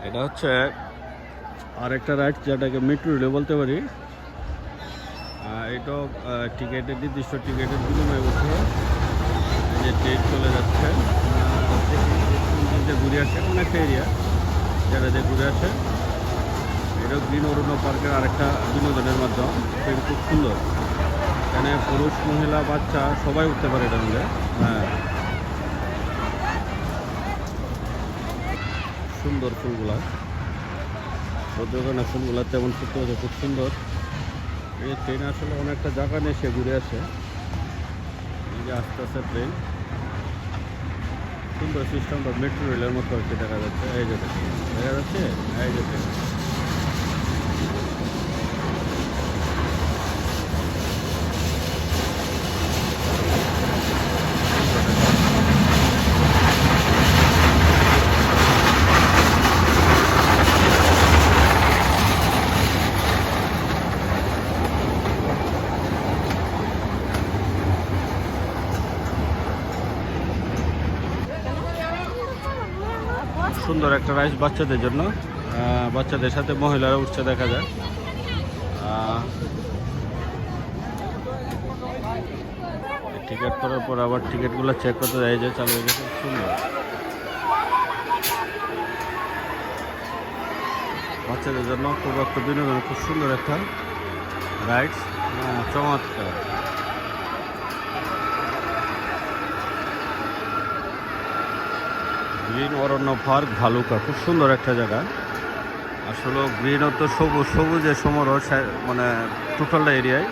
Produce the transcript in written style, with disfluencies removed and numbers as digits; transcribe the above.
এটা হচ্ছে আরেকটা রাইড যেটাকে মেট্রো রেলে বলতে পারি। এটাও টিকিটের নির্দিষ্ট টিকিটের বিনিময়ে উঠে যে ট্রেন চলে যাচ্ছে। যে ঘুরে আসে এমন একটা এরিয়া যেটা যে ঘুরে আসে। এটাও গ্রিন অরণ্য পার্কের আরেকটা বিনোদনের মাধ্যম। ট্রেন খুব সুন্দর, এখানে পুরুষ মহিলা বাচ্চা সবাই উঠতে পারে এটা মিলে। হ্যাঁ, সুন্দর ফুলগুলা, সদ্যখানা ফুলগুলা তেমন ফুটতে হচ্ছে, খুব সুন্দর। এই ট্রেন আসলে অনেকটা জায়গা নিয়ে সে ঘুরে আসে। এই যে আস্তে আস্তে ট্রেন, সুন্দর সিস্টেমটা মেট্রো রেলের মতো আর কি দেখা যাচ্ছে। এই যে দেখা যাচ্ছে, এই যে ট্রেন। সুন্দর একটা রাইড বাচ্চাদের জন্য। বাচ্চাদের সাথে মহিলারা উঠছে দেখা যায়। টিকিট করার পর আবার টিকিটগুলো চেক করতে যায়, যে চালু হয়ে গেছে। সুন্দর বাচ্চাদের জন্য খুব একটা বিনোদন, খুব সুন্দর একটা রাইডস। চমৎকার। গ্রিন অরণ্য পার্ক ভালুকা, খুব সুন্দর একটা জায়গা। আসলে গ্রিন তো সবুজ, সবুজের সমারোহ মানে টোটালটা এরিয়ায়।